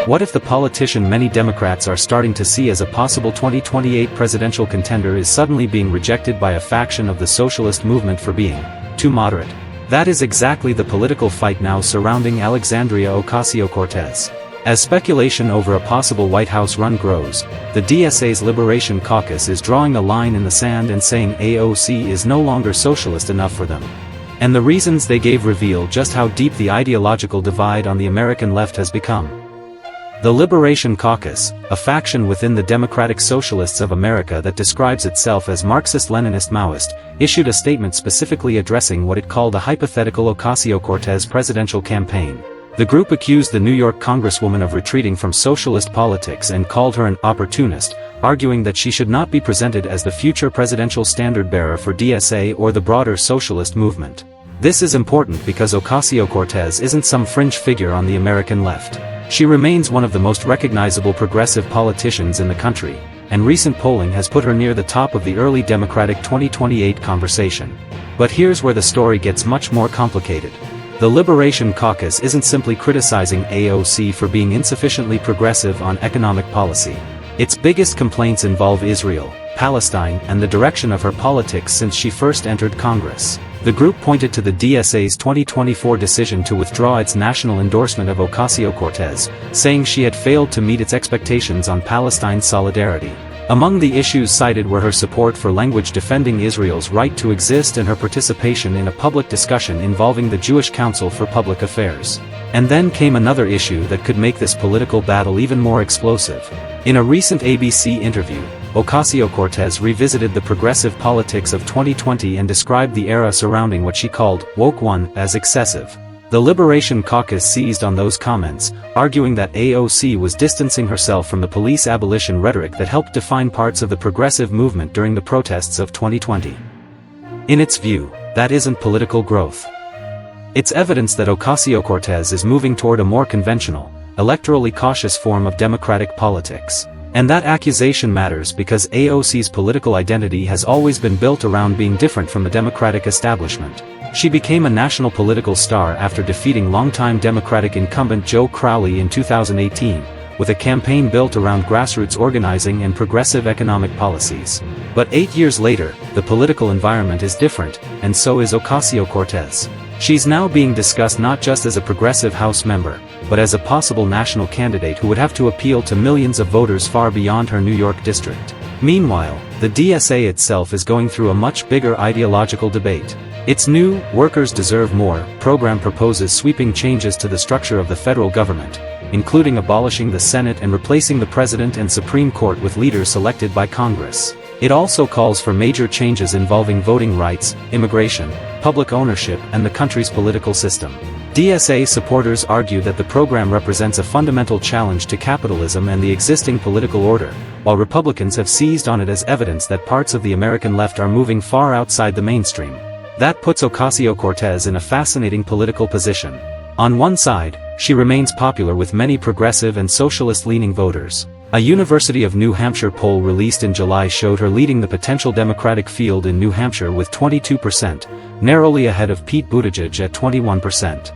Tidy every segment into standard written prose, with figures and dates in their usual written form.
What if the politician many Democrats are starting to see as a possible 2028 presidential contender is suddenly being rejected by a faction of the socialist movement for being too moderate? That is exactly the political fight now surrounding Alexandria Ocasio-Cortez. As speculation over a possible White House run grows, the DSA's Liberation Caucus is drawing a line in the sand and saying AOC is no longer socialist enough for them. And the reasons they gave reveal just how deep the ideological divide on the American left has become. The Liberation Caucus, a faction within the Democratic Socialists of America that describes itself as Marxist-Leninist-Maoist, issued a statement specifically addressing what it called a hypothetical Ocasio-Cortez presidential campaign. The group accused the New York Congresswoman of retreating from socialist politics and called her an opportunist, arguing that she should not be presented as the future presidential standard-bearer for DSA or the broader socialist movement. This is important because Ocasio-Cortez isn't some fringe figure on the American left. She remains one of the most recognizable progressive politicians in the country, and recent polling has put her near the top of the early Democratic 2028 conversation. But here's where the story gets much more complicated. The Liberation Caucus isn't simply criticizing AOC for being insufficiently progressive on economic policy. Its biggest complaints involve Israel, Palestine, and the direction of her politics since she first entered Congress. The group pointed to the DSA's 2024 decision to withdraw its national endorsement of Ocasio-Cortez, saying she had failed to meet its expectations on Palestine solidarity. Among the issues cited were her support for language defending Israel's right to exist and her participation in a public discussion involving the Jewish Council for Public Affairs. And then came another issue that could make this political battle even more explosive. In a recent ABC interview, Ocasio-Cortez revisited the progressive politics of 2020 and described the era surrounding what she called Woke One as excessive. The Liberation Caucus seized on those comments, arguing that AOC was distancing herself from the police abolition rhetoric that helped define parts of the progressive movement during the protests of 2020. In its view, that isn't political growth. It's evidence that Ocasio-Cortez is moving toward a more conventional, electorally cautious form of democratic politics. And that accusation matters because AOC's political identity has always been built around being different from the Democratic establishment. She became a national political star after defeating longtime Democratic incumbent Joe Crowley in 2018, with a campaign built around grassroots organizing and progressive economic policies. But 8 years later, the political environment is different, and so is Ocasio-Cortez. She's now being discussed not just as a progressive House member, but as a possible national candidate who would have to appeal to millions of voters far beyond her New York district. Meanwhile, the DSA itself is going through a much bigger ideological debate. Its new Workers Deserve More program proposes sweeping changes to the structure of the federal government, including abolishing the Senate and replacing the President and Supreme Court with leaders selected by Congress. It also calls for major changes involving voting rights, immigration, public ownership, and the country's political system. DSA supporters argue that the program represents a fundamental challenge to capitalism and the existing political order, while Republicans have seized on it as evidence that parts of the American left are moving far outside the mainstream. That puts Ocasio-Cortez in a fascinating political position. On one side, she remains popular with many progressive and socialist-leaning voters. A University of New Hampshire poll released in July showed her leading the potential Democratic field in New Hampshire with 22%, narrowly ahead of Pete Buttigieg at 21%.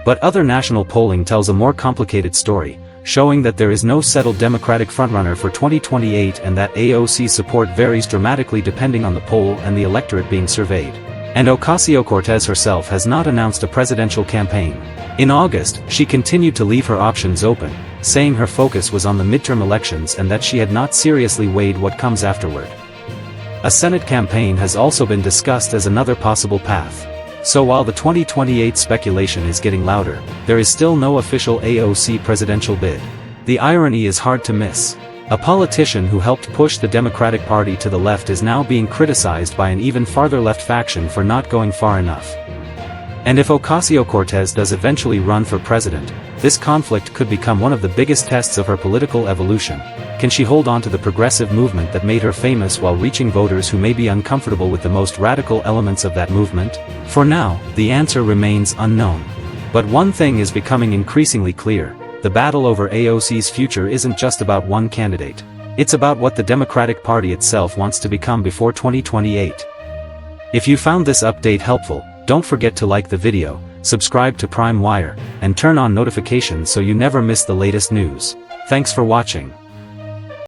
But other national polling tells a more complicated story, showing that there is no settled Democratic frontrunner for 2028 and that AOC support varies dramatically depending on the poll and the electorate being surveyed. And Ocasio-Cortez herself has not announced a presidential campaign. In August, she continued to leave her options open, saying her focus was on the midterm elections and that she had not seriously weighed what comes afterward. A Senate campaign has also been discussed as another possible path. So while the 2028 speculation is getting louder, there is still no official AOC presidential bid. The irony is hard to miss. A politician who helped push the Democratic Party to the left is now being criticized by an even farther left faction for not going far enough. And if Ocasio-Cortez does eventually run for president, this conflict could become one of the biggest tests of her political evolution. Can she hold on to the progressive movement that made her famous while reaching voters who may be uncomfortable with the most radical elements of that movement? For now, the answer remains unknown. But one thing is becoming increasingly clear: the battle over AOC's future isn't just about one candidate. It's about what the Democratic Party itself wants to become before 2028. If you found this update helpful, don't forget to like the video, subscribe to Prime Wire, and turn on notifications so you never miss the latest news. Thanks for watching.